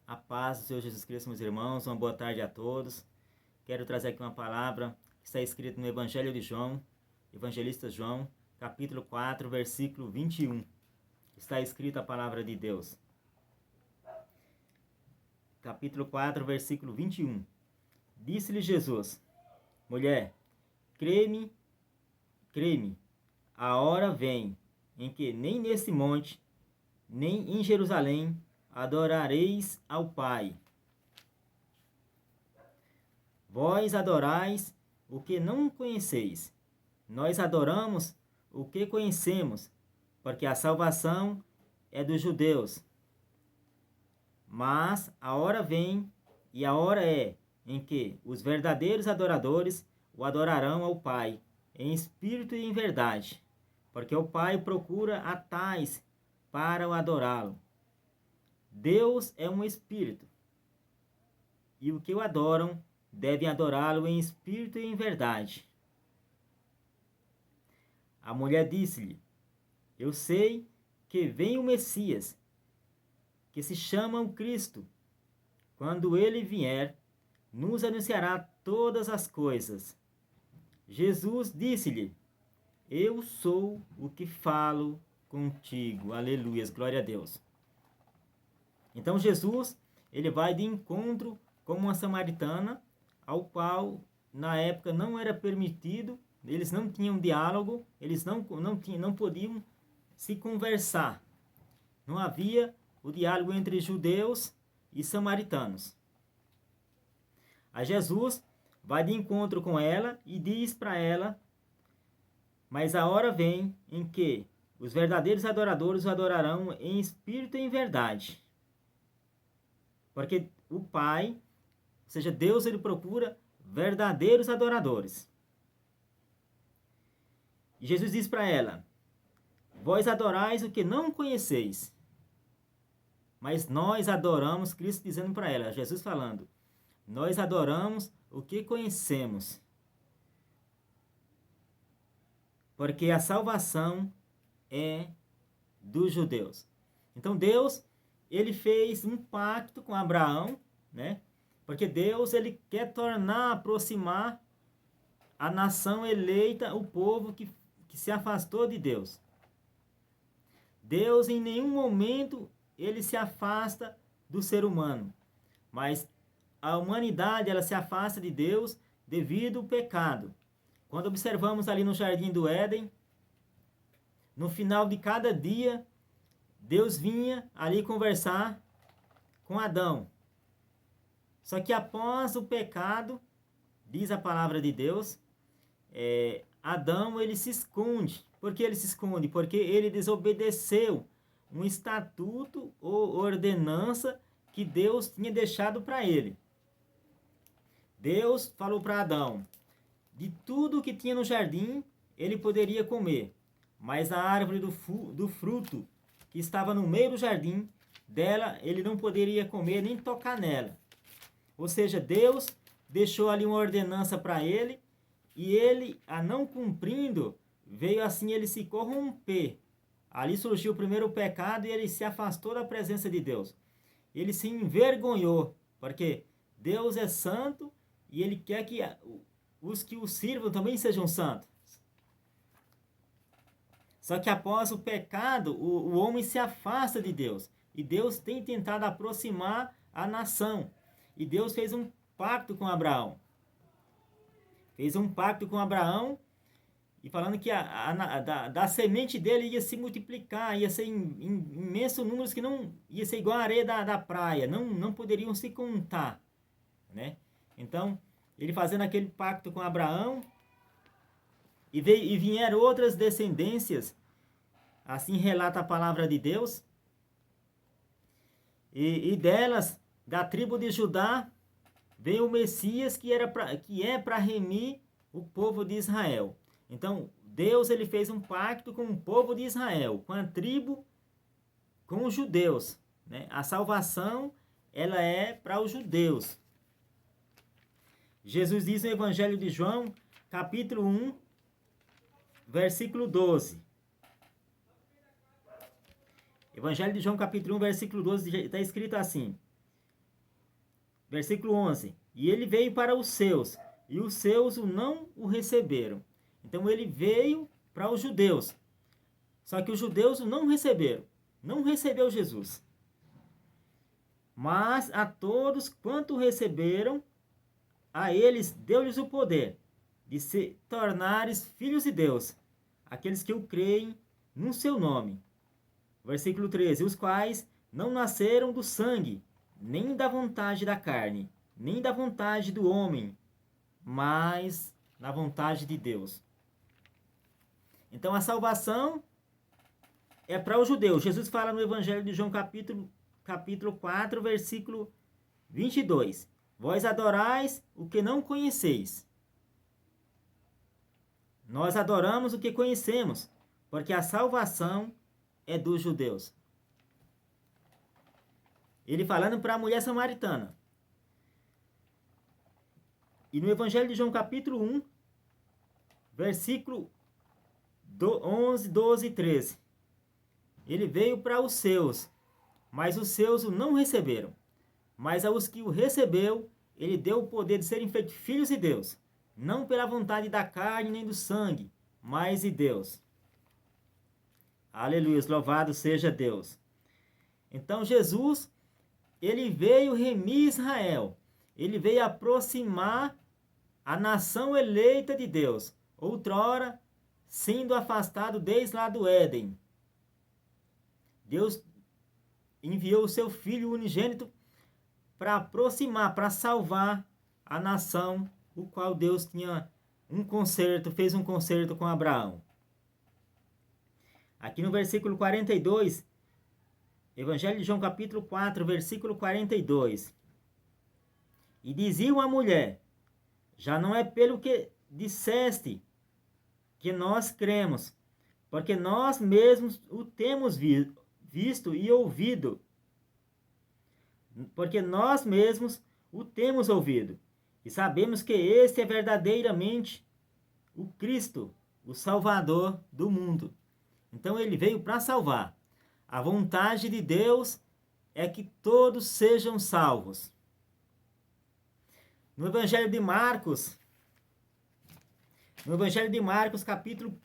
A paz do Senhor Jesus Cristo, meus irmãos, uma boa tarde a todos. Quero trazer aqui uma palavra que está escrita no Evangelho de João, Evangelista João, capítulo 4, versículo 21. Está escrita a palavra de Deus. Capítulo 4, versículo 21. Disse-lhe Jesus: Mulher, crê-me, a hora vem em que nem neste monte, nem em Jerusalém adorareis ao Pai. Vós adorais o que não conheceis. Nós adoramos o que conhecemos, porque a salvação é dos judeus. Mas a hora vem, e a hora é, em que os verdadeiros adoradores o adorarão ao Pai, em espírito e em verdade, porque o Pai procura a tais para o adorá-lo. Deus é um espírito, e o que o adoram devem adorá-lo em espírito e em verdade. A mulher disse-lhe: Eu sei que vem o Messias, que se chama o Cristo. Quando ele vier, nos anunciará todas as coisas. Jesus disse-lhe: Eu sou o que falo contigo. Aleluias, glória a Deus. Então Jesus, ele vai de encontro com uma samaritana, ao qual na época não era permitido, eles não tinham diálogo, eles não podiam se conversar. Não havia o diálogo entre judeus e samaritanos. A Jesus vai de encontro com ela e diz para ela: Mas a hora vem em que os verdadeiros adoradores o adorarão em espírito e em verdade. Porque o Pai, ou seja, Deus, ele procura verdadeiros adoradores. E Jesus diz para ela: Vós adorais o que não conheceis. Mas nós adoramos, Cristo dizendo para ela, Jesus falando, nós adoramos o que conhecemos. Porque a salvação é dos judeus. Então Deus, ele fez um pacto com Abraão, né? Porque Deus, ele quer aproximar a nação eleita, o povo que se afastou de Deus. Deus, em nenhum momento, ele se afasta do ser humano. Mas a humanidade, ela se afasta de Deus devido ao pecado. Quando observamos ali no Jardim do Éden, no final de cada dia, Deus vinha ali conversar com Adão. Só que após o pecado, diz a palavra de Deus, Adão, ele se esconde. Por que ele se esconde? Porque ele desobedeceu um estatuto ou ordenança que Deus tinha deixado para ele. Deus falou para Adão, de tudo que tinha no jardim, ele poderia comer, mas a árvore do fruto que estava no meio do jardim, dela ele não poderia comer nem tocar nela. Ou seja, Deus deixou ali uma ordenança para ele, e ele, a não cumprindo, veio assim ele se corromper. Ali surgiu o primeiro pecado e ele se afastou da presença de Deus. Ele se envergonhou, porque Deus é santo e ele quer que os que o sirvam também sejam santos. Só que após o pecado, o homem se afasta de Deus. E Deus tem tentado aproximar a nação. E Deus fez um pacto com Abraão. Fez um pacto com Abraão e falando que da semente dele ia se multiplicar, ia ser em imensos números que não ia ser igual a areia da praia, não poderiam se contar, né? Então, ele fazendo aquele pacto com Abraão, e vieram outras descendências, assim relata a palavra de Deus, e delas, da tribo de Judá, veio o Messias que é para remir o povo de Israel. Então, Deus, ele fez um pacto com o povo de Israel, com a tribo, com os judeus, né? A salvação, ela é para os judeus. Jesus diz no Evangelho de João, capítulo 1, versículo 12. Evangelho de João, capítulo 1, versículo 12, está escrito assim: Versículo 11. E ele veio para os seus, e os seus não o receberam. Então ele veio para os judeus. Só que os judeus o não receberam. Não recebeu Jesus. Mas a todos quanto receberam, a eles deu-lhes o poder de se tornares filhos de Deus, aqueles que o creem no seu nome. Versículo 13. Os quais não nasceram do sangue, nem da vontade da carne, nem da vontade do homem, mas na vontade de Deus. Então a salvação é para os judeus. Jesus fala no Evangelho de João, capítulo 4, versículo 22. Vós adorais o que não conheceis. Nós adoramos o que conhecemos, porque a salvação é dos judeus. Ele falando para a mulher samaritana. E no Evangelho de João, capítulo 1, versículo 11, 12 e 13. Ele veio para os seus, mas os seus o não receberam. Mas aos que o recebeu, ele deu o poder de serem feitos filhos de Deus, não pela vontade da carne nem do sangue, mas de Deus. Aleluia, louvado seja Deus. Então Jesus, ele veio remir Israel. Ele veio aproximar a nação eleita de Deus, outrora sendo afastado desde lá do Éden. Deus enviou o seu Filho unigênito para aproximar, para salvar a nação, o qual Deus tinha fez um concerto com Abraão. Aqui no versículo 42, Evangelho de João capítulo 4, versículo 42. E dizia uma mulher, já não é pelo que disseste que nós cremos, porque nós mesmos o temos visto e ouvido. Porque nós mesmos o temos ouvido. E sabemos que este é verdadeiramente o Cristo, o Salvador do mundo. Então ele veio para salvar. A vontade de Deus é que todos sejam salvos. No Evangelho de Marcos, capítulo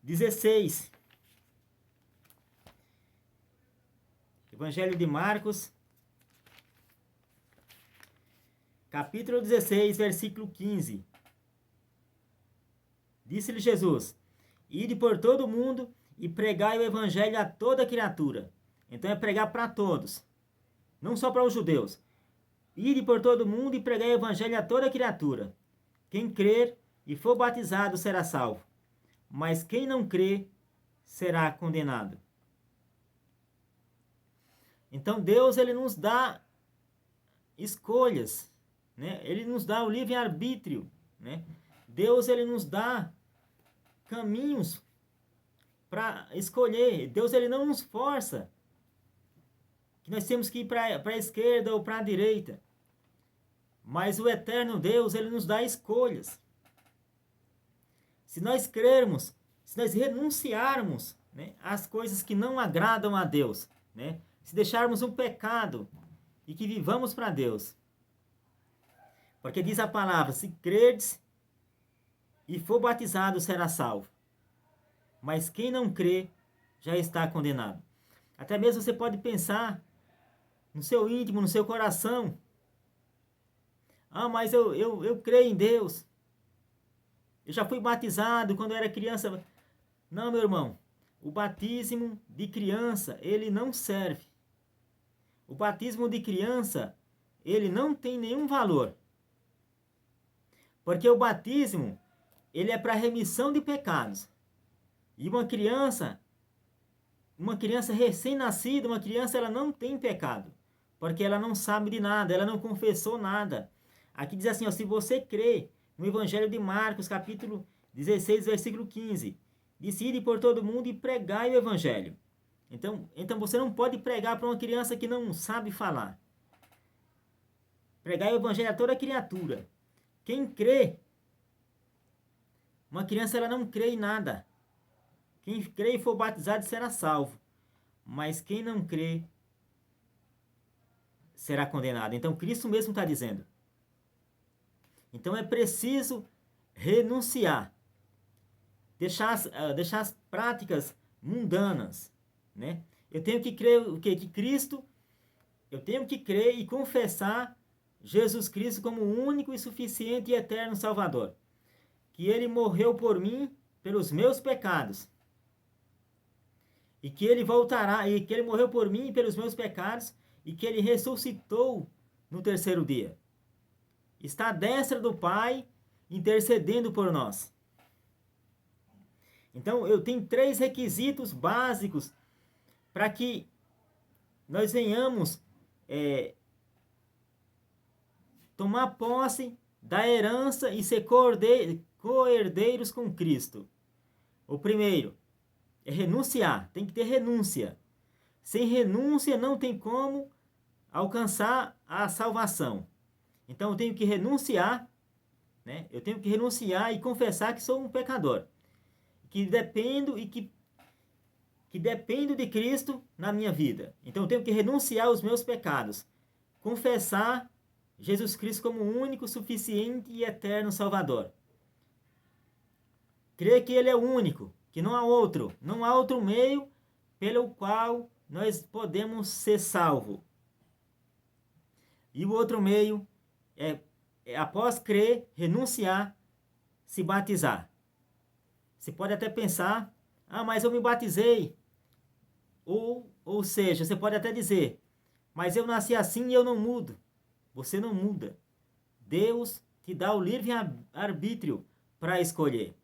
16. Evangelho de Marcos, capítulo 16, versículo 15. Disse-lhe Jesus: ide por todo o mundo e pregai o evangelho a toda criatura. Então é pregar para todos, não só para os judeus. Ide por todo o mundo e pregai o evangelho a toda criatura. Quem crer e for batizado será salvo, mas quem não crer será condenado. Então Deus, ele nos dá escolhas, né? Ele nos dá o livre-arbítrio, né? Deus, ele nos dá caminhos para escolher. Deus, ele não nos força que nós temos que ir para a esquerda ou para a direita. Mas o eterno Deus, ele nos dá escolhas. Se nós crermos, se nós renunciarmos, né, às coisas que não agradam a Deus, né, se deixarmos um pecado e que vivamos para Deus. Porque diz a palavra, se crerdes e for batizado, será salvo. Mas quem não crê, já está condenado. Até mesmo você pode pensar no seu íntimo, no seu coração. Ah, mas eu creio em Deus. Eu já fui batizado quando eu era criança. Não, meu irmão. O batismo de criança, ele não serve. O batismo de criança, ele não tem nenhum valor. Porque o batismo, ele é para remissão de pecados. E uma criança recém-nascida, uma criança, ela não tem pecado. Porque ela não sabe de nada, ela não confessou nada. Aqui diz assim, ó, se você crê no Evangelho de Marcos, capítulo 16, versículo 15, decide por todo mundo e pregai o Evangelho. Então você não pode pregar para uma criança que não sabe falar. Pregai o Evangelho a toda criatura. Quem crê, uma criança, ela não crê em nada. Quem crê e for batizado será salvo. Mas quem não crê será condenado. Então, Cristo mesmo está dizendo. Então, é preciso renunciar, deixar as práticas mundanas, né? Eu tenho que crer o quê? Que Cristo, eu tenho que crer e confessar Jesus Cristo como o único e suficiente e eterno Salvador. Que Ele morreu por mim, pelos meus pecados. E que Ele voltará, e que Ele morreu por mim, pelos meus pecados, e que Ele ressuscitou no terceiro dia. Está à destra do Pai, intercedendo por nós. Então, eu tenho 3 requisitos básicos para que nós venhamos tomar posse da herança e ser co-herdeiros com Cristo. O primeiro é renunciar, tem que ter renúncia. Sem renúncia não tem como alcançar a salvação. Então eu tenho que renunciar, né? Eu tenho que renunciar e confessar que sou um pecador, que dependo de Cristo na minha vida. Então eu tenho que renunciar aos meus pecados, confessar Jesus Cristo como o único, suficiente e eterno Salvador. Crer que Ele é o único, que não há outro meio pelo qual nós podemos ser salvos. E o outro meio é após crer, renunciar, se batizar. Você pode até pensar, mas eu me batizei. Ou seja, você pode até dizer, mas eu nasci assim e eu não mudo. Você não muda. Deus te dá o livre-arbítrio para escolher.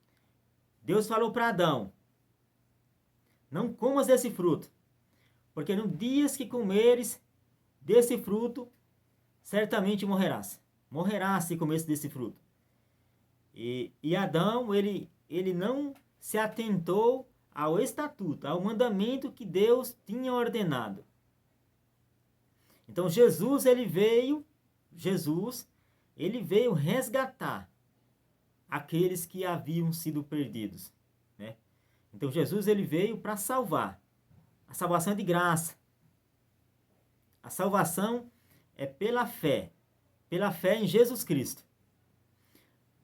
Deus falou para Adão, não comas desse fruto, porque no dia que comeres desse fruto, certamente morrerás. Morrerás se comeres desse fruto. E Adão, ele não se atentou ao estatuto, ao mandamento que Deus tinha ordenado. Então Jesus, ele veio resgatar aqueles que haviam sido perdidos, né? Então Jesus, ele veio para salvar. A salvação é de graça. A salvação é pela fé em Jesus Cristo.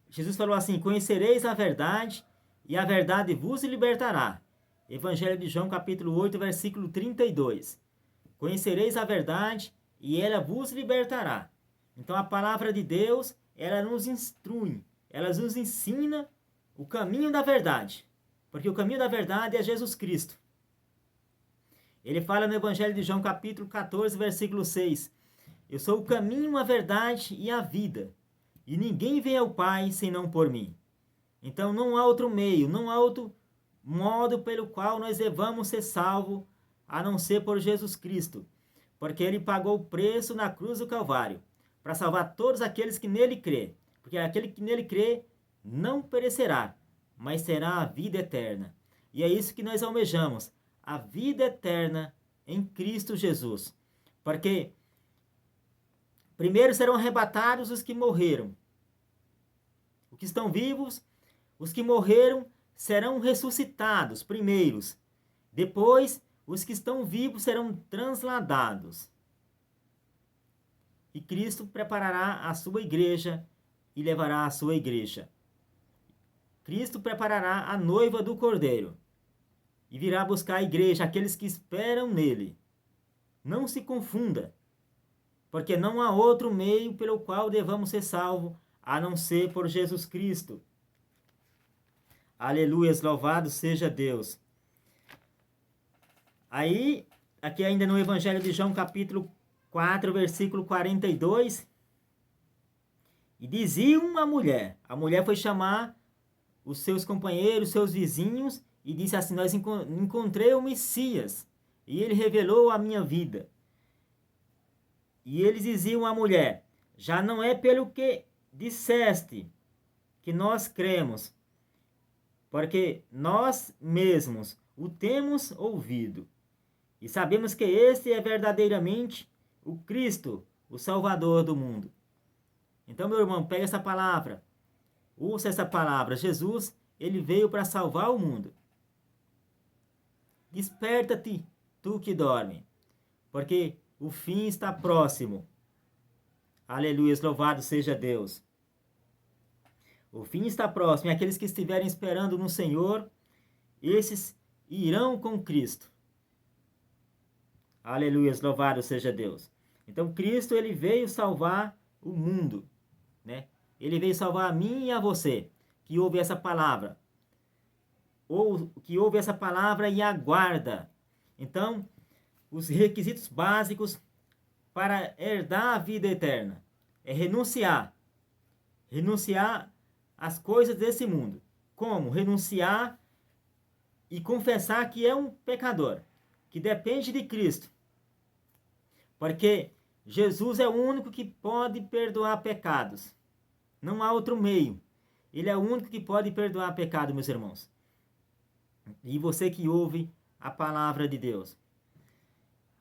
Jesus falou assim, conhecereis a verdade e a verdade vos libertará. Evangelho de João, capítulo 8, versículo 32. Conhecereis a verdade e ela vos libertará. Então a palavra de Deus, ela nos instrui, ela nos ensina o caminho da verdade. Porque o caminho da verdade é Jesus Cristo. Ele fala no Evangelho de João, capítulo 14, versículo 6. Eu sou o caminho, a verdade e a vida. E ninguém vem ao Pai senão por mim. Então não há outro meio, não há outro modo pelo qual nós devamos ser salvos, a não ser por Jesus Cristo. Porque Ele pagou o preço na cruz do Calvário, para salvar todos aqueles que nele crê. Porque aquele que nele crê não perecerá, mas terá a vida eterna. E é isso que nós almejamos, a vida eterna em Cristo Jesus. Porque primeiro serão arrebatados os que morreram. Os que estão vivos, os que morreram, serão ressuscitados primeiros. Depois, os que estão vivos serão transladados. E Cristo preparará a sua igreja e levará a sua igreja. Cristo preparará a noiva do Cordeiro e virá buscar a igreja, aqueles que esperam nele. Não se confunda, porque não há outro meio pelo qual devamos ser salvos, a não ser por Jesus Cristo. Aleluias, louvado seja Deus. Aí, aqui ainda no Evangelho de João, capítulo 4, versículo 42, e dizia uma mulher, a mulher foi chamar os seus companheiros, seus vizinhos, e disse assim, nós encontrei o Messias, e ele revelou a minha vida. E eles diziam à mulher, já não é pelo que disseste que nós cremos, porque nós mesmos o temos ouvido, e sabemos que este é verdadeiramente o Cristo, o Salvador do mundo. Então, meu irmão, pega essa palavra, ouça essa palavra. Jesus, ele veio para salvar o mundo. Desperta-te, tu que dorme, porque o fim está próximo. Aleluia, louvado seja Deus. O fim está próximo, e aqueles que estiverem esperando no Senhor, esses irão com Cristo. Aleluia, louvado seja Deus. Então, Cristo, ele veio salvar o mundo, né? Ele veio salvar a mim e a você, que ouve essa palavra. Ou que ouve essa palavra e aguarda. Então, os requisitos básicos para herdar a vida eterna é renunciar às coisas desse mundo. Como? Renunciar e confessar que é um pecador, que depende de Cristo. Porque Jesus é o único que pode perdoar pecados. Não há outro meio. Ele é o único que pode perdoar pecado, meus irmãos. E você que ouve a palavra de Deus.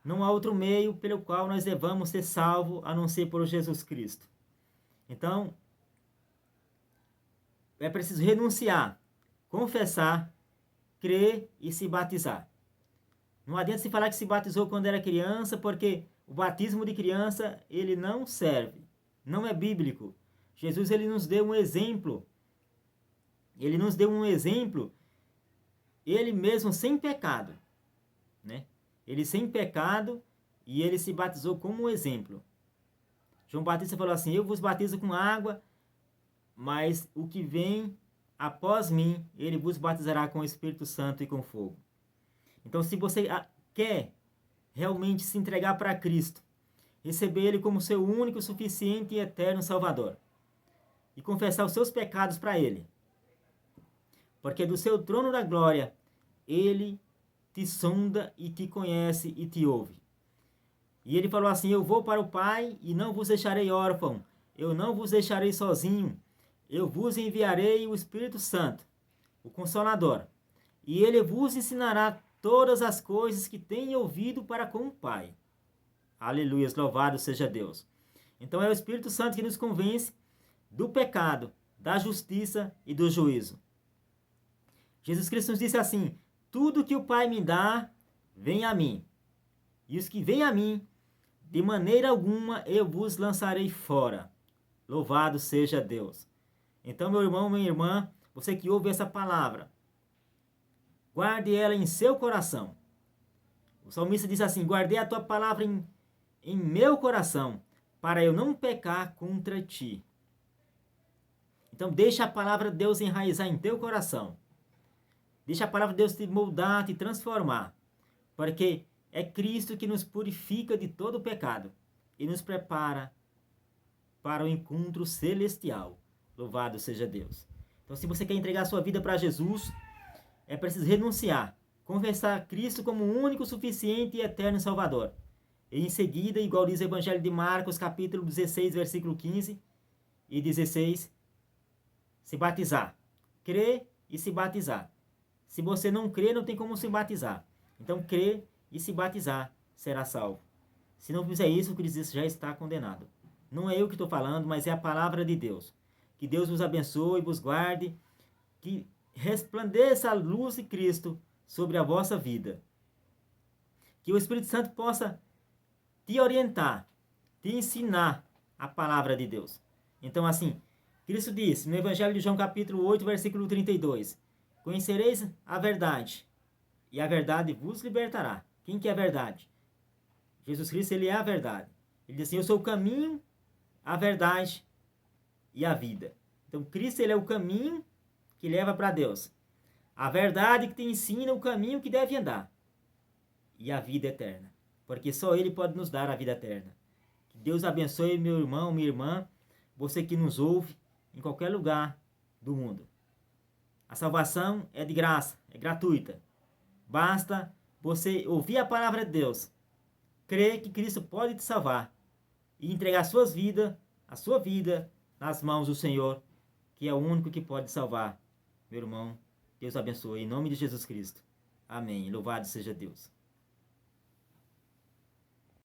Não há outro meio pelo qual nós devamos ser salvos a não ser por Jesus Cristo. Então, é preciso renunciar, confessar, crer e se batizar. Não adianta se falar que se batizou quando era criança, porque o batismo de criança, ele não serve. Não é bíblico. Jesus, ele nos deu um exemplo. Ele nos deu um exemplo, ele mesmo sem pecado, né? Ele sem pecado e ele se batizou como um exemplo. João Batista falou assim: eu vos batizo com água, mas o que vem após mim, ele vos batizará com o Espírito Santo e com fogo. Então, se você quer realmente se entregar para Cristo, receber Ele como seu único, suficiente e eterno Salvador, e confessar os seus pecados para Ele, porque do seu trono da glória, Ele te sonda e te conhece e te ouve. E Ele falou assim: eu vou para o Pai e não vos deixarei órfão, eu não vos deixarei sozinho, eu vos enviarei o Espírito Santo, o Consolador, e Ele vos ensinará todas as coisas que tem ouvido para com o Pai. Aleluia, louvado seja Deus. Então é o Espírito Santo que nos convence do pecado, da justiça e do juízo. Jesus Cristo nos disse assim: tudo que o Pai me dá, vem a mim. E os que vêm a mim, de maneira alguma eu vos lançarei fora. Louvado seja Deus. Então, meu irmão, minha irmã, você que ouve essa palavra, guarde ela em seu coração. O salmista diz assim: guardei a tua palavra em meu coração, para eu não pecar contra ti. Então, deixa a palavra de Deus enraizar em teu coração. Deixa a palavra de Deus te moldar, te transformar. Porque é Cristo que nos purifica de todo o pecado e nos prepara para o encontro celestial. Louvado seja Deus. Então, se você quer entregar a sua vida para Jesus, é preciso renunciar, confessar Cristo como o único, suficiente e eterno Salvador. E em seguida, igual diz o Evangelho de Marcos, capítulo 16, versículo 15 e 16, se batizar. Crer e se batizar. Se você não crê, não tem como se batizar. Então, crer e se batizar será salvo. Se não fizer isso, o que diz já está condenado. Não é eu que estou falando, mas é a palavra de Deus. Que Deus vos abençoe e vos guarde, que resplandeça a luz de Cristo sobre a vossa vida. Que o Espírito Santo possa te orientar, te ensinar a palavra de Deus. Então, assim, Cristo disse no Evangelho de João, capítulo 8, versículo 32, conhecereis a verdade, e a verdade vos libertará. Quem que é a verdade? Jesus Cristo, ele é a verdade. Ele diz assim: eu sou o caminho, a verdade e a vida. Então, Cristo, ele é o caminho que leva para Deus. A verdade que te ensina o caminho que deve andar. E a vida eterna. Porque só Ele pode nos dar a vida eterna. Que Deus abençoe meu irmão, minha irmã, você que nos ouve em qualquer lugar do mundo. A salvação é de graça, é gratuita. Basta você ouvir a palavra de Deus, crer que Cristo pode te salvar e entregar a sua vida nas mãos do Senhor, que é o único que pode salvar. Meu irmão, Deus abençoe em nome de Jesus Cristo. Amém. Louvado seja Deus.